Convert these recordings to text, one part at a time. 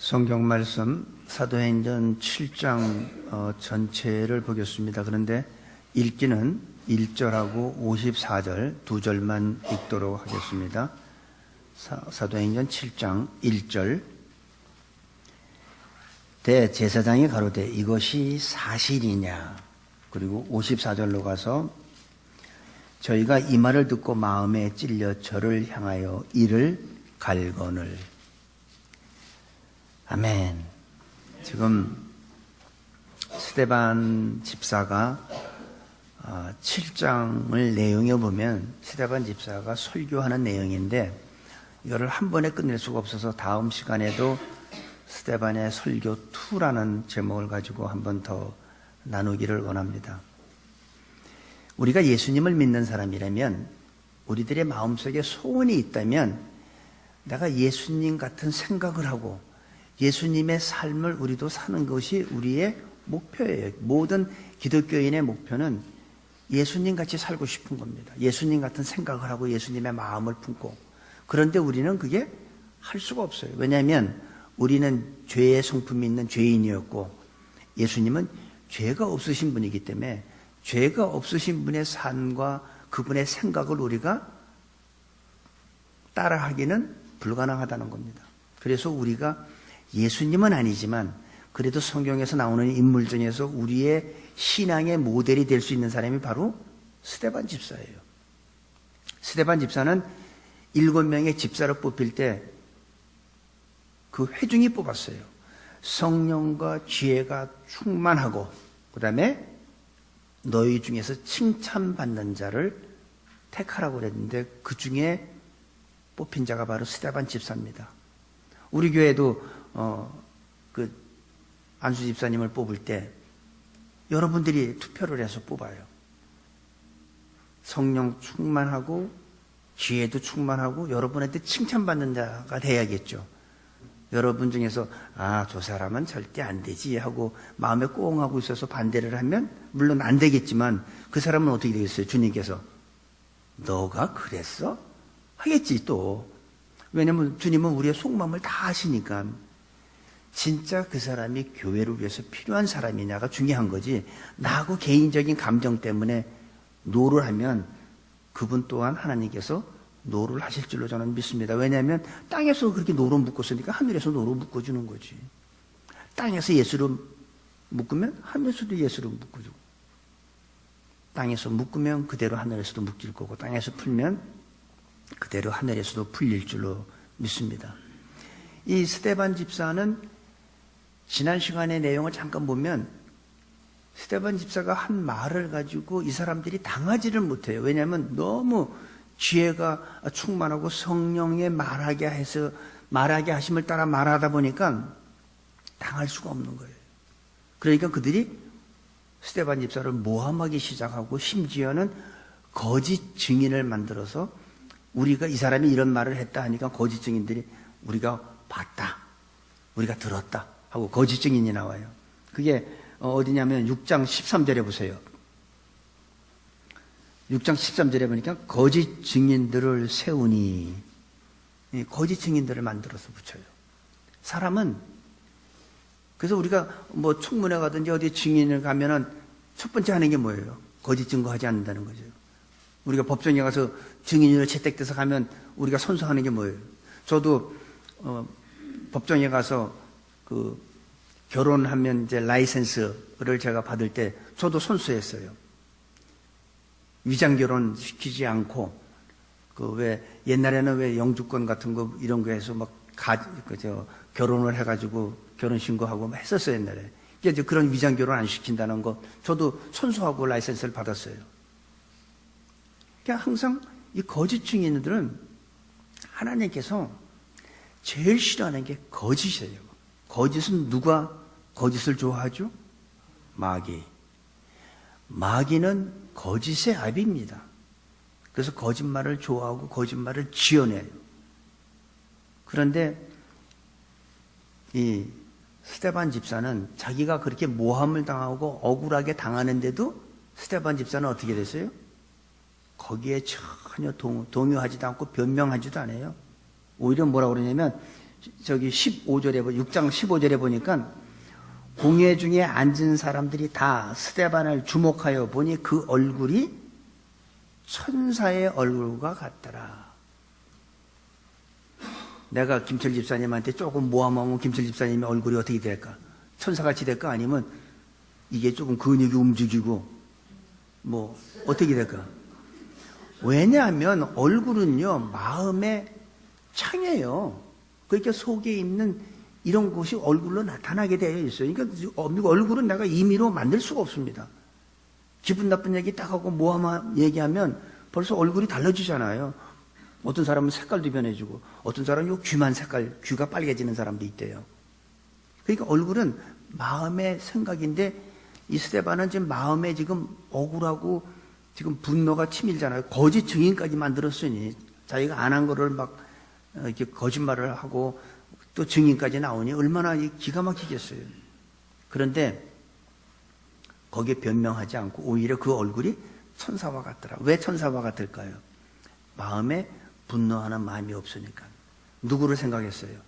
성경 말씀 사도행전 7장 전체를 보겠습니다. 그런데 읽기는 1절하고 54절 두 절만 읽도록 하겠습니다. 사도행전 7장 1절. 대제사장이 가로되 이것이 사실이냐. 그리고 54절로 가서 저희가 이 말을 듣고 마음에 찔려 저를 향하여 이를 갈거늘. 아멘. 지금 스데반 집사가 7장을 내용에 보면 스데반 집사가 설교하는 내용인데 이거를 한 번에 끝낼 수가 없어서 다음 시간에도 스데반의 설교 2라는 제목을 가지고 한 번 더 나누기를 원합니다. 우리가 예수님을 믿는 사람이라면 우리들의 마음속에 소원이 있다면 내가 예수님 같은 생각을 하고 예수님의 삶을 우리도 사는 것이 우리의 목표예요. 모든 기독교인의 목표는 예수님 같이 살고 싶은 겁니다. 예수님 같은 생각을 하고 예수님의 마음을 품고. 그런데 우리는 그게 할 수가 없어요. 왜냐하면 우리는 죄의 성품이 있는 죄인이었고 예수님은 죄가 없으신 분이기 때문에 죄가 없으신 분의 삶과 그분의 생각을 우리가 따라하기는 불가능하다는 겁니다. 그래서 우리가 예수님은 아니지만 그래도 성경에서 나오는 인물 중에서 우리의 신앙의 모델이 될 수 있는 사람이 바로 스데반 집사예요. 스데반 집사는 7명의 집사를 뽑힐 때 그 회중이 뽑았어요. 성령과 지혜가 충만하고 그 다음에 너희 중에서 칭찬받는 자를 택하라고 그랬는데 그 중에 뽑힌 자가 바로 스데반 집사입니다. 우리 교회도 그 안수 집사님을 뽑을 때 여러분들이 투표를 해서 뽑아요. 성령 충만하고 지혜도 충만하고 여러분한테 칭찬받는 자가 돼야겠죠. 여러분 중에서 저 사람은 절대 안 되지 하고 마음에 꽁하고 있어서 반대를 하면 물론 안 되겠지만 그 사람은 어떻게 되겠어요? 주님께서 너가 그랬어? 하겠지 또. 왜냐하면 주님은 우리의 속마음을 다 아시니까. 진짜 그 사람이 교회를 위해서 필요한 사람이냐가 중요한 거지. 나하고 개인적인 감정 때문에 노를 하면 그분 또한 하나님께서 노를 하실 줄로 저는 믿습니다. 왜냐하면 땅에서 그렇게 노로 묶었으니까 하늘에서 노로 묶어주는 거지. 땅에서 예수로 묶으면 하늘에서도 예수로 묶어주고 땅에서 묶으면 그대로 하늘에서도 묶일 거고 땅에서 풀면 그대로 하늘에서도 풀릴 줄로 믿습니다. 이 스데반 집사는 지난 시간의 내용을 잠깐 보면 스데반 집사가 한 말을 가지고 이 사람들이 당하지를 못해요. 왜냐하면 너무 지혜가 충만하고 성령의 말하게 하심을 따라 말하다 보니까 당할 수가 없는 거예요. 그러니까 그들이 스데반 집사를 모함하기 시작하고 심지어는 거짓 증인을 만들어서 우리가 이 사람이 이런 말을 했다 하니까 거짓 증인들이 우리가 봤다, 우리가 들었다 하고 거짓 증인이 나와요. 그게 어디냐면 6장 13절에 보세요. 6장 13절에 보니까 거짓 증인들을 세우니 거짓 증인들을 만들어서 붙여요. 사람은 그래서 우리가 뭐 청문회 가든지 어디 증인을 가면은 첫 번째 하는 게 뭐예요? 거짓 증거하지 않는다는 거죠. 우리가 법정에 가서 증인으로 채택돼서 가면 우리가 선서하는 게 뭐예요? 저도 법정에 가서 그 결혼하면 이제 라이센스를 제가 받을 때 저도 선서했어요. 위장 결혼 시키지 않고 그 왜 옛날에는 왜 영주권 같은 거 이런 거 해서 막 결혼을 해가지고 결혼 신고하고 막 했었어요 옛날에. 이제 그런 위장 결혼 안 시킨다는 거 저도 선서하고 라이센스를 받았어요. 그러니까 항상 이 거짓 증인들은 하나님께서 제일 싫어하는 게 거짓이에요. 거짓은 누가 거짓을 좋아하죠? 마귀. 마귀는 거짓의 아비입니다. 그래서 거짓말을 좋아하고 거짓말을 지어내요. 그런데 이 스데반 집사는 자기가 그렇게 모함을 당하고 억울하게 당하는데도 스데반 집사는 어떻게 됐어요? 거기에 전혀 동요하지도 않고 변명하지도 않아요. 오히려 뭐라고 그러냐면 저기 15절에, 6장 15절에 보니까 공회 중에 앉은 사람들이 다 스데반을 주목하여 보니 그 얼굴이 천사의 얼굴과 같더라. 내가 김철 집사님한테 조금 모함하면 김철 집사님의 얼굴이 어떻게 될까? 천사같이 될까? 아니면 이게 조금 근육이 움직이고 뭐 어떻게 될까? 왜냐하면 얼굴은요 마음의 창이에요. 그러니까 속에 있는 이런 것이 얼굴로 나타나게 되어 있어요. 그러니까 얼굴은 내가 임의로 만들 수가 없습니다. 기분 나쁜 얘기 딱 하고 모함 얘기하면 벌써 얼굴이 달라지잖아요. 어떤 사람은 색깔도 변해지고 어떤 사람은 귀만 색깔, 귀가 빨개지는 사람도 있대요. 그러니까 얼굴은 마음의 생각인데 이 스데반은 지금 마음에 지금 억울하고 지금 분노가 치밀잖아요. 거짓 증인까지 만들었으니 자기가 안 한 거를 막 이렇게 거짓말을 하고 또 증인까지 나오니 얼마나 기가 막히겠어요. 그런데 거기에 변명하지 않고 오히려 그 얼굴이 천사와 같더라. 왜 천사와 같을까요? 마음에 분노하는 마음이 없으니까. 누구를 생각했어요?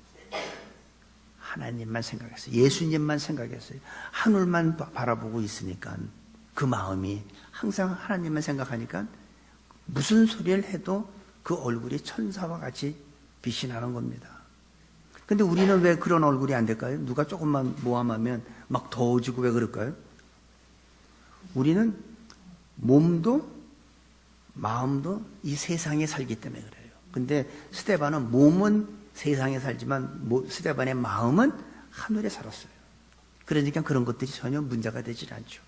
하나님만 생각했어요. 예수님만 생각했어요. 하늘만 바라보고 있으니까 그 마음이 항상 하나님만 생각하니까 무슨 소리를 해도 그 얼굴이 천사와 같이 빛이 나는 겁니다. 근데 우리는 왜 그런 얼굴이 안 될까요? 누가 조금만 모함하면 막 더워지고 왜 그럴까요? 우리는 몸도 마음도 이 세상에 살기 때문에 그래요. 근데 스데반은 몸은 세상에 살지만 스데반의 마음은 하늘에 살았어요. 그러니까 그런 것들이 전혀 문제가 되질 않죠.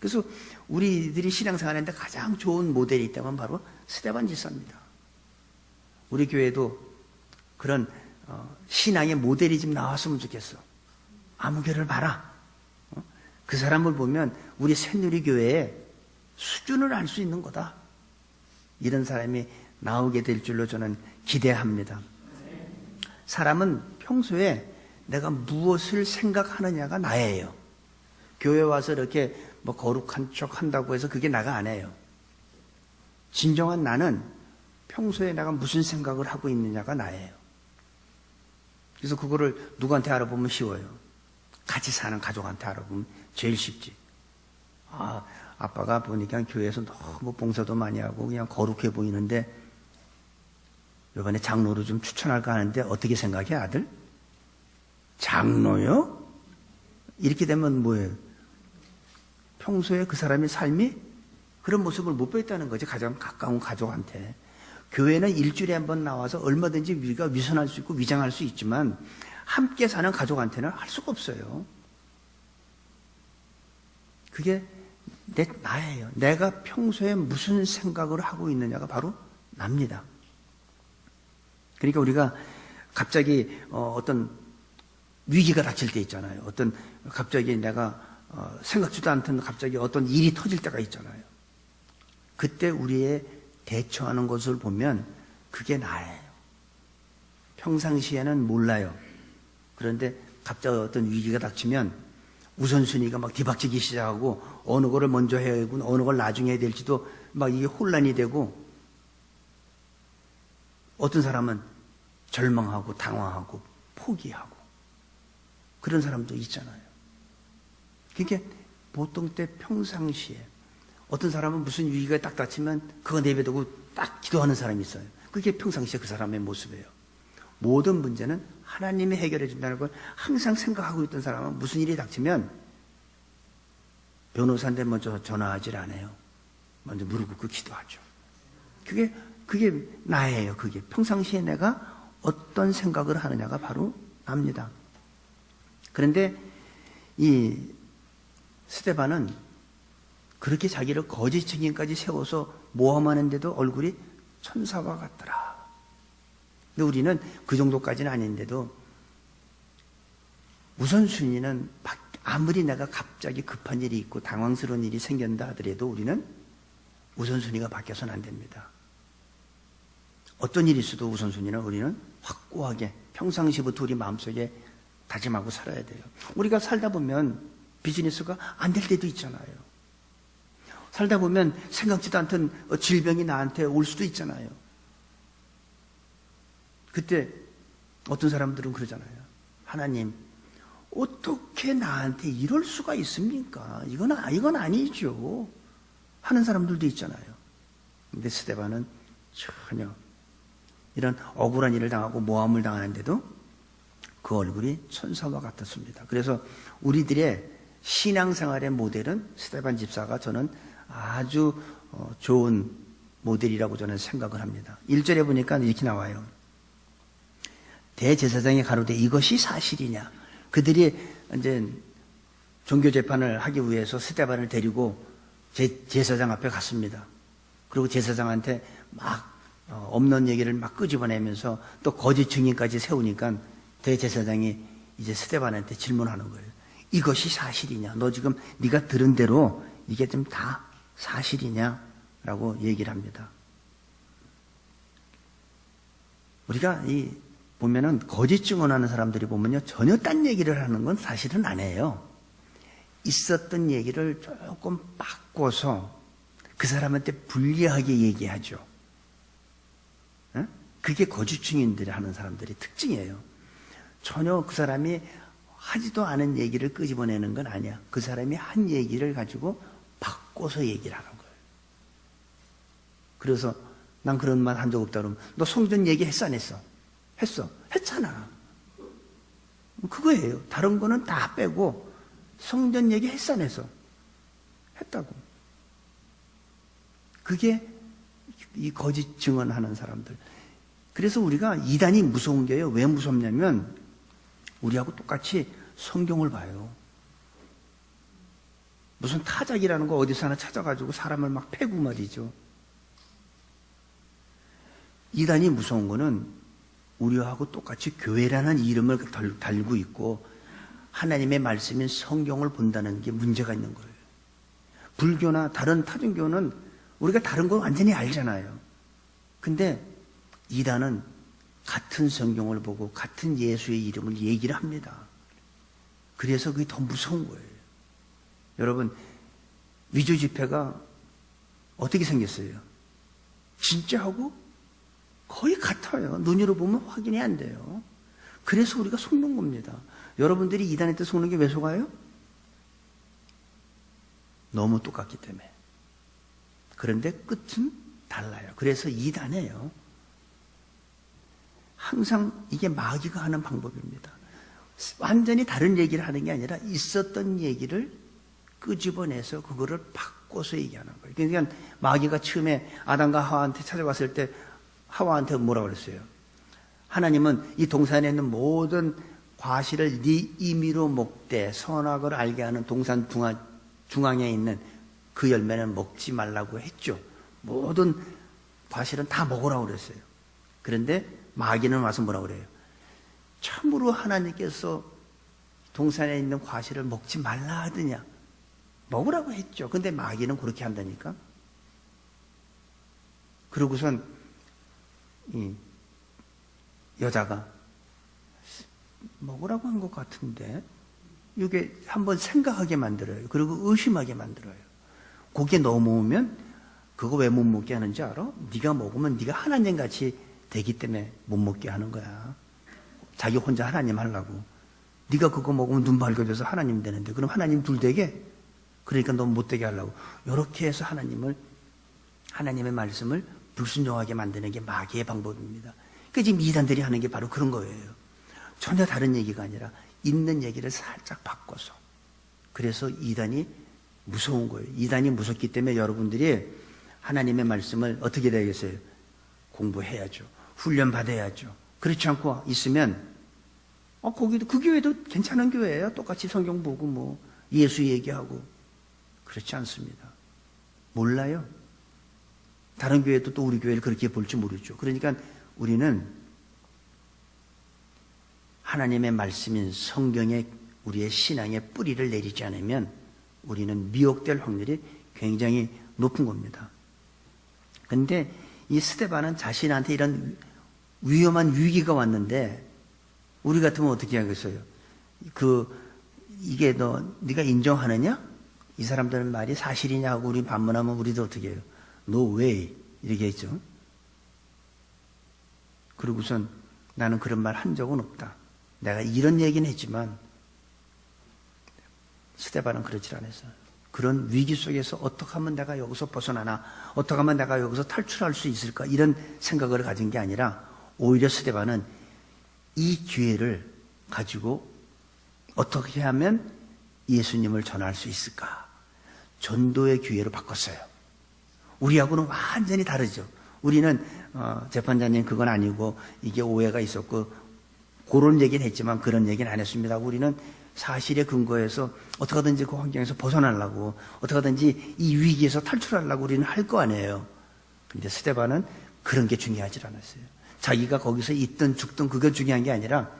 그래서 우리들이 신앙생활하는데 가장 좋은 모델이 있다면 바로 스데반 집사입니다. 우리 교회도 그런 신앙의 모델이 좀 나왔으면 좋겠어. 아무개를 봐라. 그 사람을 보면 우리 새누리교회의 수준을 알 수 있는 거다. 이런 사람이 나오게 될 줄로 저는 기대합니다. 사람은 평소에 내가 무엇을 생각하느냐가 나예요. 교회 와서 이렇게 뭐 거룩한 척 한다고 해서 그게 나가 아니에요. 진정한 나는 평소에 내가 무슨 생각을 하고 있느냐가 나예요. 그래서 그거를 누구한테 알아보면 쉬워요. 같이 사는 가족한테 알아보면 제일 쉽지. 아빠가 보니까 교회에서 너무 봉사도 많이 하고 그냥 거룩해 보이는데 이번에 장로로 좀 추천할까 하는데 어떻게 생각해, 아들? 장로요? 이렇게 되면 뭐예요? 평소에 그 사람의 삶이 그런 모습을 못 보였다는 거지. 가장 가까운 가족한테. 교회는 일주일에 한 번 나와서 얼마든지 우리가 위선할 수 있고 위장할 수 있지만 함께 사는 가족한테는 할 수가 없어요. 그게 나예요. 내가 평소에 무슨 생각을 하고 있느냐가 바로 납니다. 그러니까 우리가 갑자기 어떤 위기가 닥칠 때 있잖아요. 갑자기 내가 생각지도 않던 갑자기 어떤 일이 터질 때가 있잖아요. 그때 우리의 대처하는 것을 보면 그게 나예요. 평상시에는 몰라요. 그런데 갑자기 어떤 위기가 닥치면 우선순위가 막 뒤바뀌기 시작하고 어느 거를 먼저 해야 되고 어느 걸 나중에 해야 될지도 막 이게 혼란이 되고 어떤 사람은 절망하고 당황하고 포기하고 그런 사람도 있잖아요. 그게 보통 때 평상시에 어떤 사람은 무슨 위기가 딱 닥치면 그거 내버려두고 딱 기도하는 사람이 있어요. 그게 평상시에 그 사람의 모습이에요. 모든 문제는 하나님이 해결해 준다는 걸 항상 생각하고 있던 사람은 무슨 일이 닥치면 변호사한테 먼저 전화하질 않아요. 먼저 무릎 꿇고 기도하죠. 그게 나예요. 그게 평상시에 내가 어떤 생각을 하느냐가 바로 납니다. 그런데 이 스데반은 그렇게 자기를 거짓 증인까지 세워서 모함하는데도 얼굴이 천사와 같더라. 근데 우리는 그 정도까지는 아닌데도 우선순위는 아무리 내가 갑자기 급한 일이 있고 당황스러운 일이 생긴다 하더라도 우리는 우선순위가 바뀌어서는 안 됩니다. 어떤 일이 있어도 우선순위는 우리는 확고하게 평상시부터 우리 마음속에 다짐하고 살아야 돼요. 우리가 살다 보면 비즈니스가 안 될 때도 있잖아요. 살다 보면 생각지도 않던 질병이 나한테 올 수도 있잖아요. 그때 어떤 사람들은 그러잖아요. 하나님, 어떻게 나한테 이럴 수가 있습니까? 이건 아니죠. 하는 사람들도 있잖아요. 근데 스데반은 전혀 이런 억울한 일을 당하고 모함을 당하는데도 그 얼굴이 천사와 같았습니다. 그래서 우리들의 신앙생활의 모델은 스데반 집사가 저는 아주 좋은 모델이라고 저는 생각을 합니다. 1절에 보니까 이렇게 나와요. 대제사장이 가로되 이것이 사실이냐? 그들이 이제 종교 재판을 하기 위해서 스데반을 데리고 제사장 앞에 갔습니다. 그리고 제사장한테 막 없는 얘기를 막 끄집어내면서 또 거짓 증인까지 세우니까 대제사장이 이제 스데반한테 질문하는 거예요. 이것이 사실이냐? 너 지금 네가 들은 대로 이게 좀 다 사실이냐? 라고 얘기를 합니다. 우리가 보면은 거짓 증언하는 사람들이 보면요, 전혀 딴 얘기를 하는 건 사실은 아니에요. 있었던 얘기를 조금 바꿔서 그 사람한테 불리하게 얘기하죠. 그게 거짓 증인들이 하는 사람들의 특징이에요. 전혀 그 사람이 하지도 않은 얘기를 끄집어내는 건 아니야. 그 사람이 한 얘기를 가지고 바꿔서 얘기를 하는 거예요. 그래서 난 그런 말 한 적 없다 그러면 너 성전 얘기 했어 안 했어? 했어. 했잖아. 그거예요. 다른 거는 다 빼고 성전 얘기 했어 안 했어? 했다고. 그게 이 거짓 증언하는 사람들. 그래서 우리가 이단이 무서운 게요. 왜 무섭냐면 우리하고 똑같이 성경을 봐요. 무슨 타작이라는 거 어디서 하나 찾아가지고 사람을 막 패고 말이죠. 이단이 무서운 거는 우리하고 똑같이 교회라는 이름을 달고 있고 하나님의 말씀인 성경을 본다는 게 문제가 있는 거예요. 불교나 다른 타종교는 우리가 다른 걸 완전히 알잖아요. 근데 이단은 같은 성경을 보고 같은 예수의 이름을 얘기를 합니다. 그래서 그게 더 무서운 거예요. 여러분, 위조 지폐가 어떻게 생겼어요? 진짜하고 거의 같아요. 눈으로 보면 확인이 안 돼요. 그래서 우리가 속는 겁니다. 여러분들이 이단한테 속는 게 왜 속아요? 너무 똑같기 때문에. 그런데 끝은 달라요. 그래서 이단이에요. 항상 이게 마귀가 하는 방법입니다. 완전히 다른 얘기를 하는 게 아니라 있었던 얘기를 끄집어내서 그거를 바꿔서 얘기하는 거예요. 그러니까 마귀가 처음에 아담과 하와한테 찾아왔을 때 하와한테 뭐라고 그랬어요? 하나님은 이 동산에 있는 모든 과실을 네 임의로 먹되 선악을 알게 하는 동산 중앙에 있는 그 열매는 먹지 말라고 했죠. 모든 과실은 다 먹으라고 그랬어요. 그런데 마귀는 와서 뭐라고 그래요? 참으로 하나님께서 동산에 있는 과실을 먹지 말라 하더냐? 먹으라고 했죠. 근데 마귀는 그렇게 한다니까. 그러고선 이 여자가 먹으라고 한 것 같은데 이게 한번 생각하게 만들어요. 그리고 의심하게 만들어요. 고기에 넘어오면 그거 왜 못 먹게 하는지 알아? 네가 먹으면 네가 하나님같이 되기 때문에 못 먹게 하는 거야. 자기 혼자 하나님 하려고. 네가 그거 먹으면 눈 밝아져서 하나님 되는데 그럼 하나님 둘 되게? 그러니까 넌 못 되게 하려고. 이렇게 해서 하나님의 말씀을 불순종하게 만드는 게 마귀의 방법입니다. 그러니까 지금 이단들이 하는 게 바로 그런 거예요. 전혀 다른 얘기가 아니라 있는 얘기를 살짝 바꿔서. 그래서 이단이 무서운 거예요. 이단이 무섭기 때문에 여러분들이 하나님의 말씀을 어떻게 되겠어요? 공부해야죠. 훈련 받아야죠. 그렇지 않고 있으면 거기도 그 교회도 괜찮은 교회예요. 똑같이 성경 보고 뭐 예수 얘기하고 그렇지 않습니다. 몰라요. 다른 교회도 또 우리 교회를 그렇게 볼지 모르죠. 그러니까 우리는 하나님의 말씀인 성경에 우리의 신앙의 뿌리를 내리지 않으면 우리는 미혹될 확률이 굉장히 높은 겁니다. 그런데 이 스데반은 자신한테 이런 위험한 위기가 왔는데 우리 같으면 어떻게 하겠어요? 이게 네가 인정하느냐? 이 사람들 말이 사실이냐 하고 우리 반문하면 우리도 어떻게 해요? No way 이렇게 했죠. 그러고선 나는 그런 말 한 적은 없다. 내가 이런 얘기는 했지만 스데반은 그렇지 않았어요. 그런 위기 속에서 어떻게 하면 내가 여기서 벗어나나, 어떻게 하면 내가 여기서 탈출할 수 있을까, 이런 생각을 가진 게 아니라 오히려 스데반은 이 기회를 가지고 어떻게 하면 예수님을 전할 수 있을까, 전도의 기회로 바꿨어요. 우리하고는 완전히 다르죠. 우리는 재판장님 그건 아니고 이게 오해가 있었고 그런 얘기는 했지만 그런 얘기는 안 했습니다. 우리는 사실에 근거해서 어떻게 하든지 그 환경에서 벗어나려고, 어떻게 하든지 이 위기에서 탈출하려고 우리는 할 거 아니에요. 근데 스데반은 그런 게 중요하지 않았어요. 자기가 거기서 있든 죽든 그게 중요한 게 아니라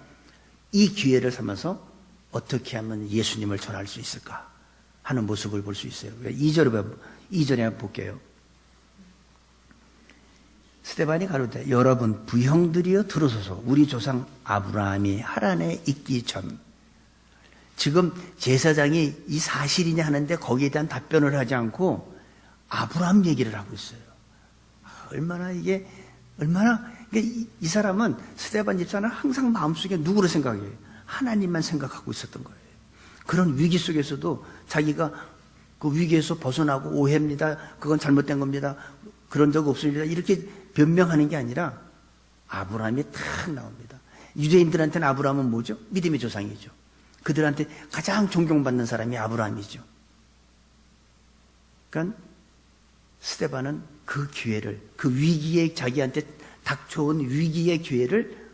이 기회를 삼아서 어떻게 하면 예수님을 전할 수 있을까 하는 모습을 볼 수 있어요. 2절에 볼게요. 스데반이 가로되 여러분 부형들이여 들으소서. 우리 조상 아브라함이 하란에 있기 전. 지금 제사장이 이 사실이냐 하는데 거기에 대한 답변을 하지 않고 아브라함 얘기를 하고 있어요. 얼마나 이 사람은, 스데반 집사는 항상 마음속에 누구를 생각해요? 하나님만 생각하고 있었던 거예요. 그런 위기 속에서도 자기가 그 위기에서 벗어나고 오해입니다, 그건 잘못된 겁니다, 그런 적 없습니다, 이렇게 변명하는 게 아니라 아브라함이 탁 나옵니다. 유대인들한테는 아브라함은 뭐죠? 믿음의 조상이죠. 그들한테 가장 존경받는 사람이 아브라함이죠. 그러니까 스데반은 그 기회를, 그 위기에, 자기한테 닥쳐온 위기의 기회를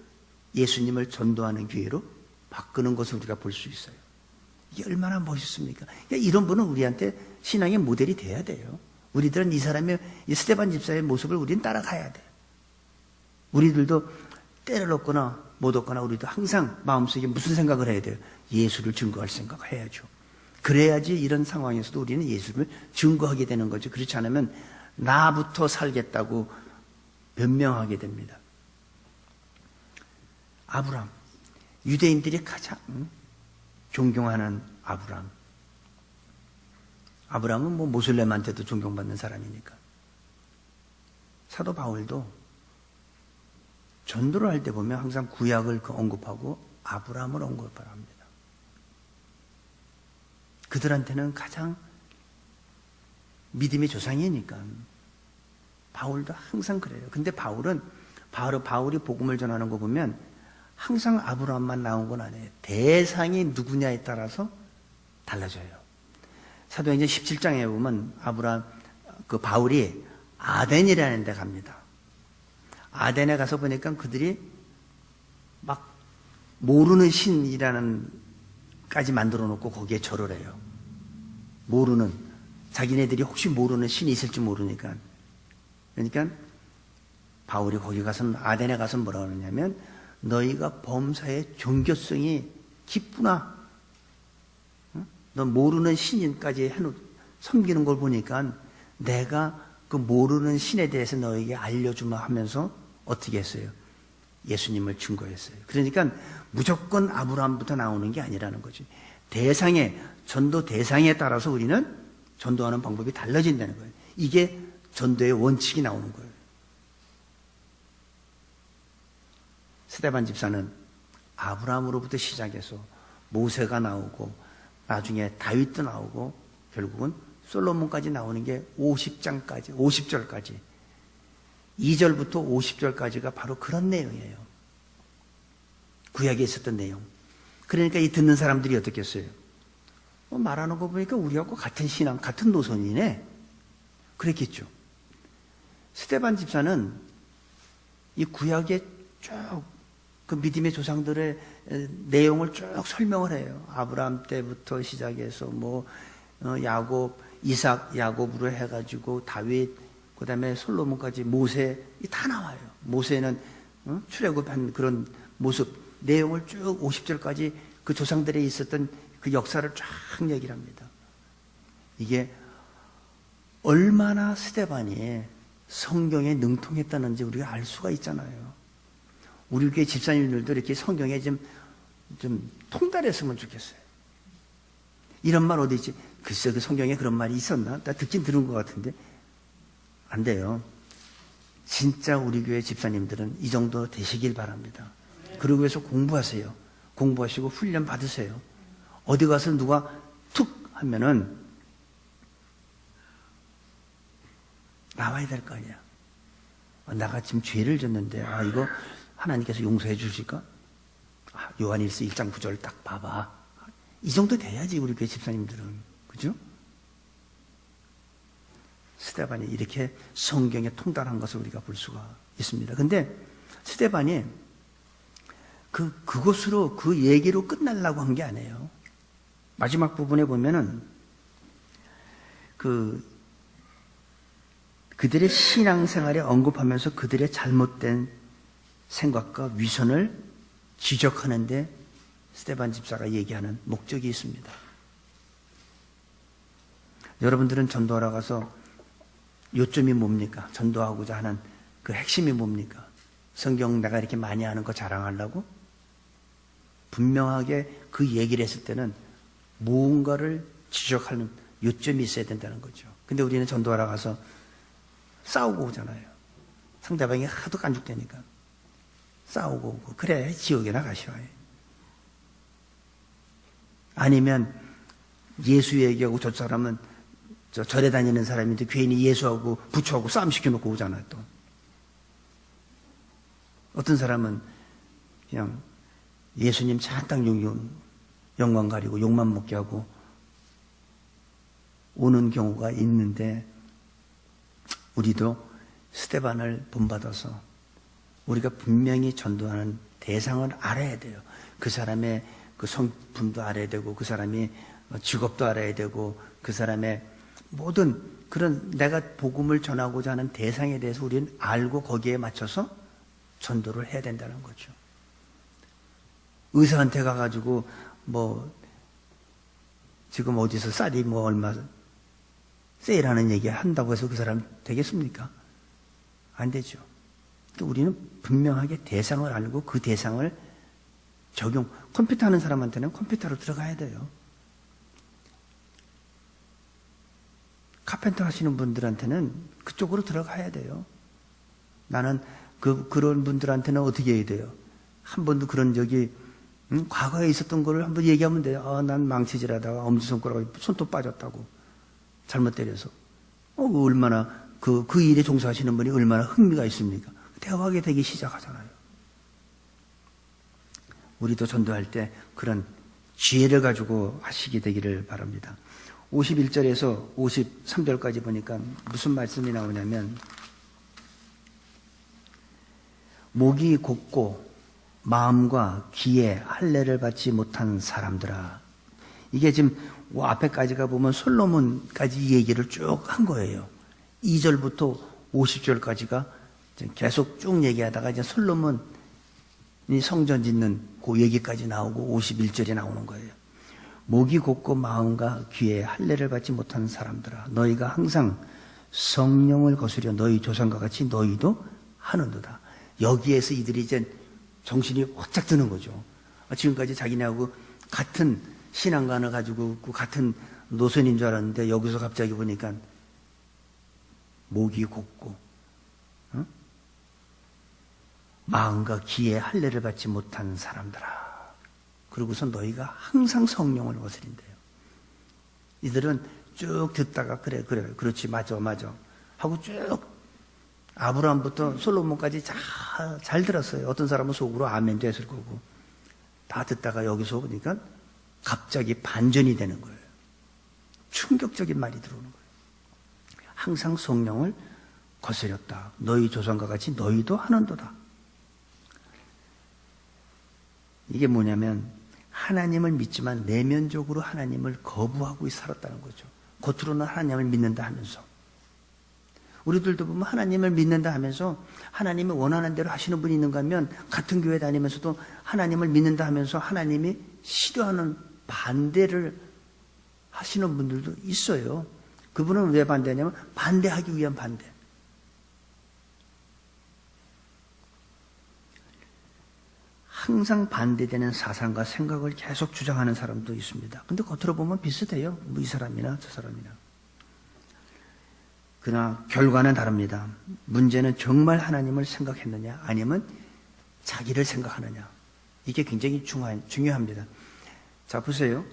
예수님을 전도하는 기회로 바꾸는 것을 우리가 볼 수 있어요. 이게 얼마나 멋있습니까? 그러니까 이런 분은 우리한테 신앙의 모델이 돼야 돼요. 우리들은 이 사람의, 이 스데반 집사의 모습을 우리는 따라가야 돼요. 우리들도 때를 얻거나 못 얻거나 우리도 항상 마음속에 무슨 생각을 해야 돼요? 예수를 증거할 생각을 해야죠. 그래야지 이런 상황에서도 우리는 예수를 증거하게 되는 거죠. 그렇지 않으면 나부터 살겠다고 변명하게 됩니다. 아브라함, 유대인들이 가장 존경하는 아브라함. 아브라함은 뭐 모슬렘한테도 존경받는 사람이니까. 사도 바울도 전도를 할 때 보면 항상 구약을 언급하고 아브라함을 언급을 합니다. 그들한테는 가장 믿음의 조상이니까. 바울도 항상 그래요. 근데 바울이 복음을 전하는 거 보면 항상 아브라함만 나온 건 아니에요. 대상이 누구냐에 따라서 달라져요. 사도행전 17장에 보면 바울이 아덴이라는 데 갑니다. 아덴에 가서 보니까 그들이 막 모르는 신이라는 까지 만들어 놓고 거기에 절을 해요. 자기네들이 혹시 모르는 신이 있을지 모르니까. 그러니까 바울이 거기 가서, 아덴에 가서 뭐라고 하느냐면, 너희가 범사의 종교성이 깊구나. 너 모르는 신인까지 섬기는 걸 보니까 내가 그 모르는 신에 대해서 너에게 알려주마 하면서 어떻게 했어요? 예수님을 증거했어요. 그러니까 무조건 아브라함부터 나오는 게 아니라는 거지. 전도 대상에 따라서 우리는 전도하는 방법이 달라진다는 거예요. 이게 전도의 원칙이 나오는 거예요. 스데반 집사는 아브라함으로부터 시작해서 모세가 나오고 나중에 다윗도 나오고 결국은 솔로몬까지 나오는 게 50절까지 2절부터 50절까지가 바로 그런 내용이에요. 구약에 있었던 내용. 그러니까 이 듣는 사람들이 어떻겠어요? 말하는 거 보니까 우리하고 같은 신앙, 같은 노선이네. 그랬겠죠. 스데반 집사는 이 구약에 쭉 그 믿음의 조상들의 내용을 쭉 설명을 해요. 아브라함 때부터 시작해서 야곱, 이삭, 야곱으로 해가지고 다윗, 그 다음에 솔로몬까지 모세, 다 나와요. 모세는 출애굽한 그런 모습, 내용을 쭉 50절까지 그 조상들에 있었던 그 역사를 쫙 얘기를 합니다. 이게 얼마나 스데반이 성경에 능통했다는지 우리가 알 수가 있잖아요. 우리 교회 집사님들도 이렇게 성경에 좀 통달했으면 좋겠어요. 이런 말 어디 있지? 글쎄, 그 성경에 그런 말이 있었나? 나 듣긴 들은 것 같은데. 안 돼요. 진짜 우리 교회 집사님들은 이 정도 되시길 바랍니다. 그러기 위해서 공부하세요. 공부하시고 훈련 받으세요. 어디 가서 누가 툭 하면은 나와야 될 거 아니야. 내가 지금 죄를 졌는데 이거 하나님께서 용서해 주실까? 요한일서 1장 9절 딱 봐봐. 이 정도 돼야지 우리 교회 집사님들은. 그죠? 스데반이 이렇게 성경에 통달한 것을 우리가 볼 수가 있습니다. 근데 스데반이 그것으로 그 얘기로 끝내려고 한 게 아니에요. 마지막 부분에 보면은 그들의 신앙생활에 언급하면서 그들의 잘못된 생각과 위선을 지적하는데 스데반 집사가 얘기하는 목적이 있습니다. 여러분들은 전도하러 가서 요점이 뭡니까? 전도하고자 하는 그 핵심이 뭡니까? 성경 내가 이렇게 많이 아는 거 자랑하려고? 분명하게 그 얘기를 했을 때는 무언가를 지적하는 요점이 있어야 된다는 거죠. 근데 우리는 전도하러 가서 싸우고 오잖아요. 상대방이 하도 깐죽대니까 싸우고 오고. 그래 지옥에나 가시오. 아니면 예수 얘기하고 저 사람은 절에 다니는 사람인데 괜히 예수하고 부처하고 싸움 시켜놓고 오잖아요. 또 어떤 사람은 그냥 예수님 잔뜩 영광 가리고 욕만 먹게 하고 오는 경우가 있는데, 우리도 스데반을 본받아서 우리가 분명히 전도하는 대상을 알아야 돼요. 그 사람의 그 성품도 알아야 되고, 그 사람이 직업도 알아야 되고, 그 사람의 모든 그런 내가 복음을 전하고자 하는 대상에 대해서 우리는 알고 거기에 맞춰서 전도를 해야 된다는 거죠. 의사한테 가가지고 지금 어디서 쌀이 얼마 세일하는 얘기 한다고 해서 그 사람 되겠습니까? 안 되죠. 그러니까 우리는 분명하게 대상을 알고 그 대상을 컴퓨터 하는 사람한테는 컴퓨터로 들어가야 돼요. 카펜터 하시는 분들한테는 그쪽으로 들어가야 돼요. 나는 그런 분들한테는 어떻게 해야 돼요? 한 번도 그런 적이 과거에 있었던 거를 한번 얘기하면 돼요. 난 망치질하다가 엄지손가락에 손톱 빠졌다고. 잘못 때려서. 얼마나 그 일에 종사하시는 분이 얼마나 흥미가 있습니까? 대화하게 되기 시작하잖아요. 우리도 전도할 때 그런 지혜를 가지고 하시게 되기를 바랍니다. 51절에서 53절까지 보니까 무슨 말씀이 나오냐면, 목이 곧고 마음과 귀에 할례를 받지 못한 사람들아. 이게 지금 앞에까지가 보면 솔로몬까지 얘기를 쭉 한 거예요. 2절부터 50절까지가 계속 쭉 얘기하다가 이제 솔로몬이 성전 짓는 그 얘기까지 나오고 51절이 나오는 거예요. 목이 곧고 마음과 귀에 할례를 받지 못한 사람들아, 너희가 항상 성령을 거스려 너희 조상과 같이 너희도 하는도다. 여기에서 이들이 이제 정신이 확짝 드는 거죠. 지금까지 자기네하고 같은 신앙관을 가지고 같은 노선인 줄 알았는데 여기서 갑자기 보니까 목이 곧고 마음과 귀에 할례를 받지 못한 사람들아. 그러고서 너희가 항상 성령을 거스린대요. 이들은 쭉 듣다가 그렇지 맞아 하고 쭉 아브라함부터 솔로몬까지 잘 들었어요. 어떤 사람은 속으로 아멘도 했을 거고. 다 듣다가 여기서 보니까 갑자기 반전이 되는 거예요. 충격적인 말이 들어오는 거예요. 항상 성령을 거스렸다. 너희 조상과 같이 너희도 하는도다. 이게 뭐냐면 하나님을 믿지만 내면적으로 하나님을 거부하고 살았다는 거죠. 겉으로는 하나님을 믿는다 하면서. 우리들도 보면 하나님을 믿는다 하면서 하나님이 원하는 대로 하시는 분이 있는가 하면 같은 교회 다니면서도 하나님을 믿는다 하면서 하나님이 싫어하는 반대를 하시는 분들도 있어요. 그분은 왜 반대하냐면 반대하기 위한 반대. 항상 반대되는 사상과 생각을 계속 주장하는 사람도 있습니다. 근데 겉으로 보면 비슷해요. 이 사람이나 저 사람이나. 그러나 결과는 다릅니다. 문제는 정말 하나님을 생각했느냐 아니면 자기를 생각하느냐. 이게 굉장히 중요합니다. 자, 보세요.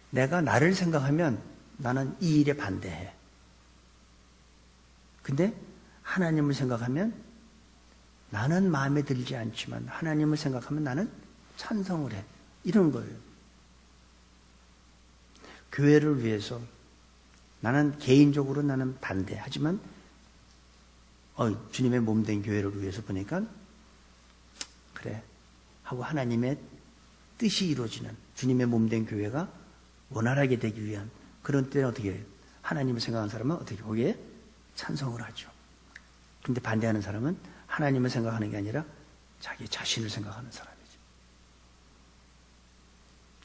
내가 나를 생각하면 나는 이 일에 반대해. 근데 하나님을 생각하면 나는 마음에 들지 않지만 하나님을 생각하면 나는 찬성을 해. 이런 거예요. 교회를 위해서 나는 개인적으로 나는 반대. 하지만 주님의 몸된 교회를 위해서 보니까 그래 하고 하나님의 뜻이 이루어지는 주님의 몸된 교회가 원활하게 되기 위한 그런 때는 어떻게 해요? 하나님을 생각하는 사람은 어떻게 거기에 찬성을 하죠. 근데 반대하는 사람은 하나님을 생각하는 게 아니라 자기 자신을 생각하는 사람이죠.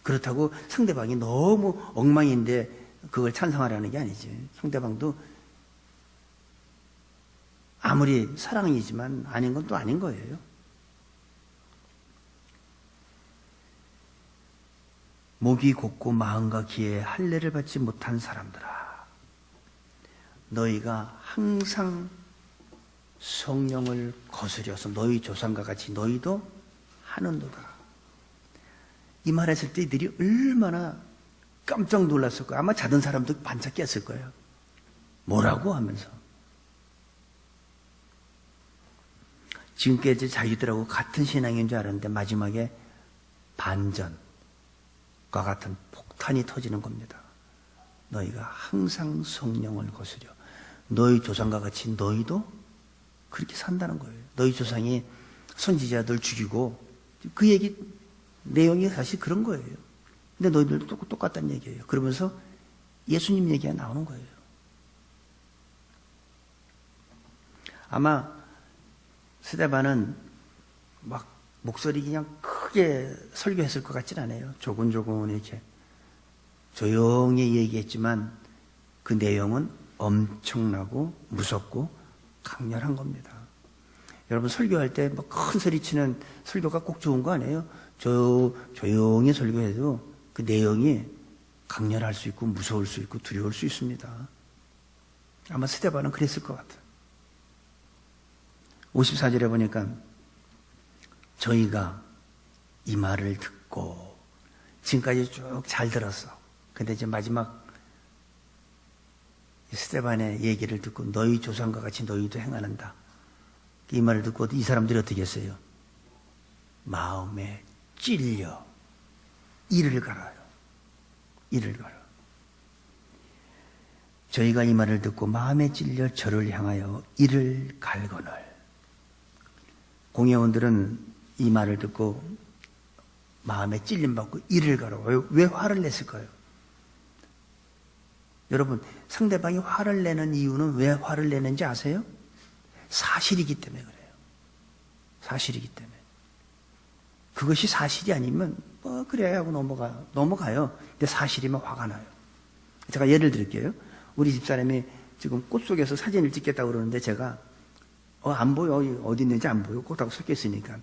그렇다고 상대방이 너무 엉망인데 그걸 찬성하라는 게 아니지. 상대방도 아무리 사랑이지만 아닌 건 또 아닌 거예요. 목이 곧고 마음과 기에 할례를 받지 못한 사람들아, 너희가 항상 성령을 거스려서 너희 조상과 같이 너희도 하는도다. 이 말했을 때 이들이 얼마나 깜짝 놀랐을 거예요. 아마 자던 사람도 반짝 깼을 거예요. 뭐라고 하면서. 지금까지 자기들하고 같은 신앙인 줄 알았는데 마지막에 반전과 같은 폭탄이 터지는 겁니다. 너희가 항상 성령을 거스려 너희 조상과 같이 너희도 그렇게 산다는 거예요. 너희 조상이 선지자들 죽이고 그 얘기 내용이 사실 그런 거예요. 근데 너희들도 똑같다는 얘기예요. 그러면서 예수님 얘기가 나오는 거예요. 아마 스데반은 막 목소리 그냥 크게 설교했을 것 같진 않아요. 조곤조곤 이렇게 조용히 얘기했지만 그 내용은 엄청나고 무섭고 강렬한 겁니다. 여러분 설교할 때 뭐 큰 소리 치는 설교가 꼭 좋은 거 아니에요? 조용히 설교해도 그 내용이 강렬할 수 있고 무서울 수 있고 두려울 수 있습니다. 아마 스데반은 그랬을 것 같아요. 54절에 보니까 저희가 이 말을 듣고 지금까지 쭉 잘 들었어. 근데 이제 마지막 스데반의 얘기를 듣고 너희 조상과 같이 너희도 행하는다. 이 말을 듣고 이 사람들이 어떻게 했어요? 마음에 찔려 이를 갈아요. 이를 갈아. 저희가 이 말을 듣고 마음에 찔려 저를 향하여 이를 갈거늘. 공회원들은 이 말을 듣고 마음에 찔림받고 이를 갈아. 왜 화를 냈을까요? 여러분, 상대방이 화를 내는 이유는 왜 화를 내는지 아세요? 사실이기 때문에 그래요. 사실이기 때문에. 그것이 사실이 아니면 그래 하고 넘어가요. 근데 사실이면 화가 나요. 제가 예를 들게요. 우리 집사람이 지금 꽃 속에서 사진을 찍겠다고 그러는데 제가 안 보여. 어디 있는지 안 보여. 꽃하고 섞여 있으니까.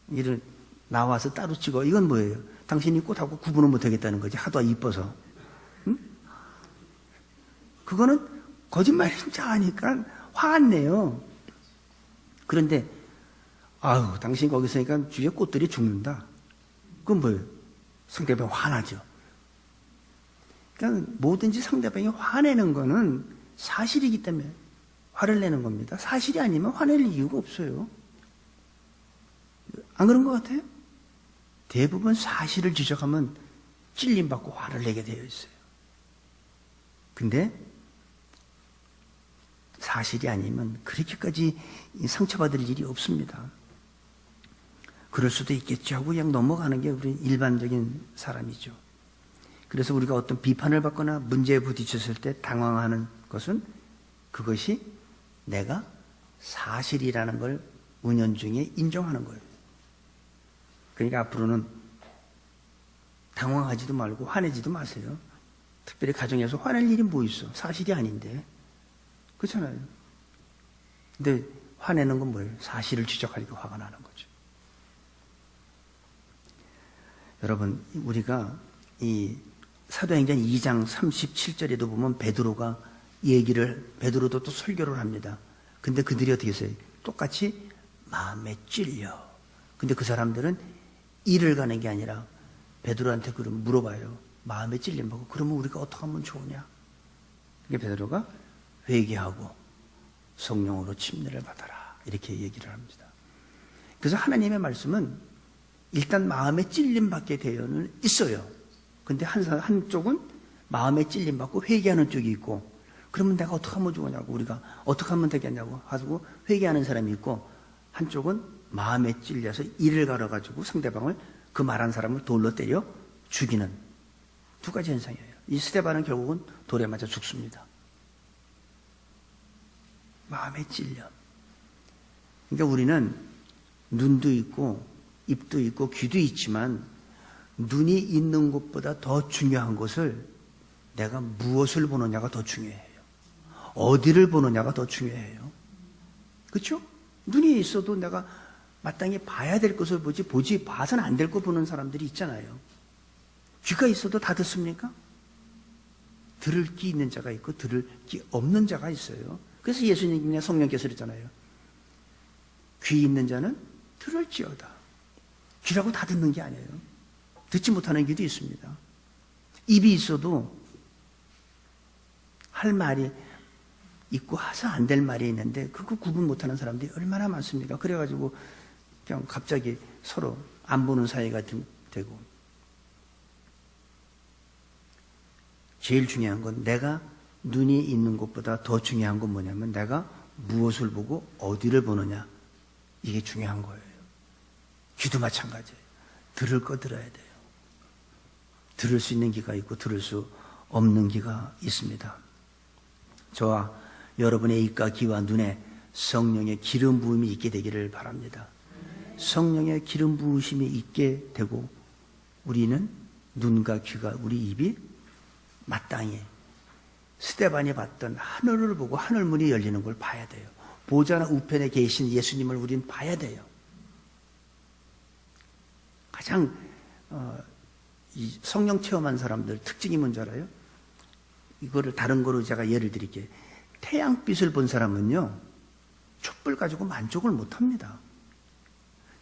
이를 나와서 따로 찍어. 이건 뭐예요? 당신이 꽃하고 구분을 못 하겠다는 거지. 하도 이뻐서. 응? 그거는 거짓말인지 아니까 화 안 내요. 그런데 아유, 당신 거기 있으니까 주위에 꽃들이 죽는다. 그건 뭐예요? 상대방이 화나죠. 그러니까 뭐든지 상대방이 화내는 거는 사실이기 때문에 화를 내는 겁니다. 사실이 아니면 화낼 이유가 없어요. 안 그런 것 같아요? 대부분 사실을 지적하면 찔림받고 화를 내게 되어 있어요. 근데 사실이 아니면 그렇게까지 상처받을 일이 없습니다. 그럴 수도 있겠지 하고 그냥 넘어가는 게 우리 일반적인 사람이죠. 그래서 우리가 어떤 비판을 받거나 문제에 부딪혔을 때 당황하는 것은 그것이 내가 사실이라는 걸 은연중에 인정하는 거예요. 그러니까 앞으로는 당황하지도 말고 화내지도 마세요. 특별히 가정에서 화낼 일이 뭐 있어? 사실이 아닌데. 그렇잖아요. 근데 화내는 건 뭐예요? 사실을 지적하니까 화가 나는 거죠. 여러분, 우리가 이 사도행전 2장 37절에도 보면 베드로도 또 설교를 합니다. 근데 그들이 어떻게 했어요? 똑같이 마음에 찔려. 근데 그 사람들은 일을 가는 게 아니라 베드로한테 그럼 물어봐요. 마음에 찔림 받고 그러면 우리가 어떻게 하면 좋으냐? 그러니까 베드로가 회개하고 성령으로 침례를 받아라 이렇게 얘기를 합니다. 그래서 하나님의 말씀은 일단 마음에 찔림 받게 되어는 있어요. 근데 한쪽은 마음에 찔림 받고 회개하는 쪽이 있고, 그러면 내가 어떻게 하면 좋으냐고, 우리가 어떻게 하면 되겠냐고 하고 회개하는 사람이 있고, 한쪽은 마음에 찔려서 이를 갈아가지고 상대방을, 그 말한 사람을 돌로 때려 죽이는 두 가지 현상이에요. 이 스데반은 결국은 돌에 맞아 죽습니다. 마음에 찔려. 그러니까 우리는 눈도 있고 입도 있고 귀도 있지만 눈이 있는 것보다 더 중요한 것을, 내가 무엇을 보느냐가 더 중요해요. 어디를 보느냐가 더 중요해요. 그렇죠? 눈이 있어도 내가 마땅히 봐야 될 것을 보지 봐서는 안 될 거 보는 사람들이 있잖아요. 귀가 있어도 다 듣습니까? 들을 귀 있는 자가 있고 들을 귀 없는 자가 있어요. 그래서 예수님이나 성령께서 그랬잖아요. 귀 있는 자는 들을지어다. 귀라고 다 듣는 게 아니에요. 듣지 못하는 귀도 있습니다. 입이 있어도 할 말이 있고 해서 안 될 말이 있는데 그거 구분 못하는 사람들이 얼마나 많습니까? 그래가지고 그냥 갑자기 서로 안 보는 사이가 되고. 제일 중요한 건, 내가 눈이 있는 것보다 더 중요한 건 뭐냐면 내가 무엇을 보고 어디를 보느냐, 이게 중요한 거예요. 귀도 마찬가지예요. 들을 거 들어야 돼요. 들을 수 있는 귀가 있고 들을 수 없는 귀가 있습니다. 저와 여러분의 입과 귀와 눈에 성령의 기름 부음이 있게 되기를 바랍니다. 성령의 기름 부으심이 있게 되고 우리는 눈과 귀가, 우리 입이 마땅히 스데반이 봤던 하늘을 보고 하늘문이 열리는 걸 봐야 돼요. 보좌나 우편에 계신 예수님을 우린 봐야 돼요. 가장 이 성령 체험한 사람들 특징이 뭔지 알아요? 이거를 다른 거로 제가 예를 드릴게요. 태양빛을 본 사람은요, 촛불 가지고 만족을 못합니다.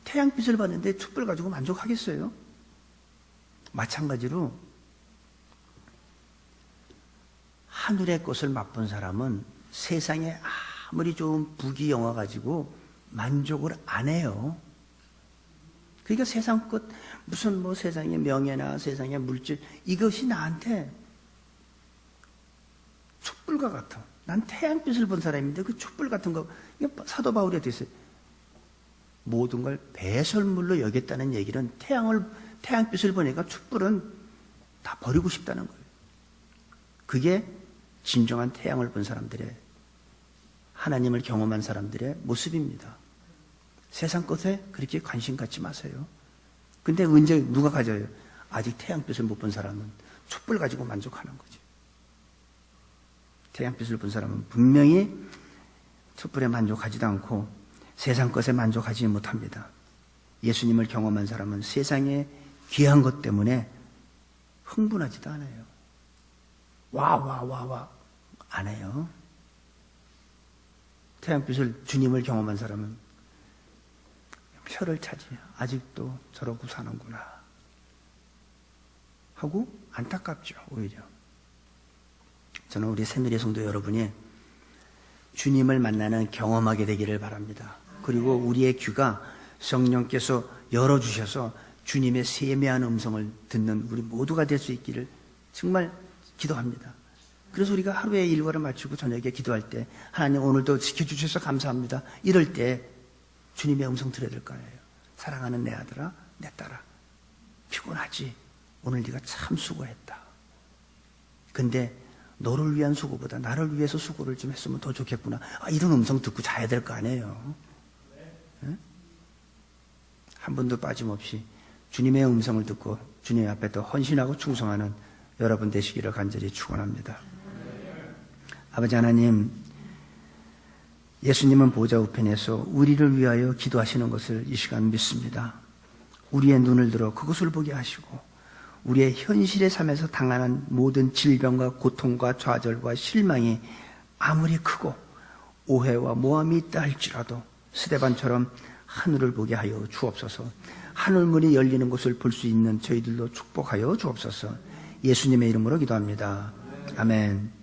태양빛을 봤는데 촛불 가지고 만족하겠어요? 마찬가지로 하늘의 것을 맛본 사람은 세상에 아무리 좋은 부귀 영화 가지고 만족을 안 해요. 그러니까 세상 것, 무슨 뭐 세상의 명예나 세상의 물질, 이것이 나한테 촛불과 같아. 난 태양빛을 본 사람인데 그 촛불 같은 거, 사도 바울이 어떻게 했어요? 모든 걸 배설물로 여겼다는 얘기는 태양빛을 보니까 촛불은 다 버리고 싶다는 거예요. 그게 진정한 태양을 본 사람들의, 하나님을 경험한 사람들의 모습입니다. 세상 것에 그렇게 관심 갖지 마세요. 근데 언제 누가 가져요? 아직 태양빛을 못 본 사람은 촛불 가지고 만족하는 거죠. 태양빛을 본 사람은 분명히 촛불에 만족하지도 않고 세상 것에 만족하지 못합니다. 예수님을 경험한 사람은 세상의 귀한 것 때문에 흥분하지도 않아요. 와 안 해요. 태양빛을, 주님을 경험한 사람은 혀를 차지, 아직도 저러고 사는구나 하고 안타깝죠. 오히려 저는 우리 새누리 성도 여러분이 주님을 만나는 경험하게 되기를 바랍니다. 그리고 우리의 귀가 성령께서 열어주셔서 주님의 세미한 음성을 듣는 우리 모두가 될 수 있기를 정말 기도합니다. 그래서 우리가 하루의 일과를 마치고 저녁에 기도할 때, 하나님 오늘도 지켜주셔서 감사합니다, 이럴 때 주님의 음성 들어야 될 거 아니에요. 사랑하는 내 아들아, 내 딸아, 피곤하지? 오늘 네가 참 수고했다. 근데 너를 위한 수고보다 나를 위해서 수고를 좀 했으면 더 좋겠구나. 이런 음성 듣고 자야 될 거 아니에요. 네? 한 번도 빠짐없이 주님의 음성을 듣고 주님 앞에 더 헌신하고 충성하는 여러분 되시기를 간절히 축원합니다. 아버지 하나님, 예수님은 보좌 우편에서 우리를 위하여 기도하시는 것을 이 시간 믿습니다. 우리의 눈을 들어 그것을 보게 하시고 우리의 현실의 삶에서 당하는 모든 질병과 고통과 좌절과 실망이 아무리 크고 오해와 모함이 있다 할지라도 스데반처럼 하늘을 보게 하여 주옵소서. 하늘문이 열리는 것을 볼 수 있는 저희들도 축복하여 주옵소서. 예수님의 이름으로 기도합니다. 아멘.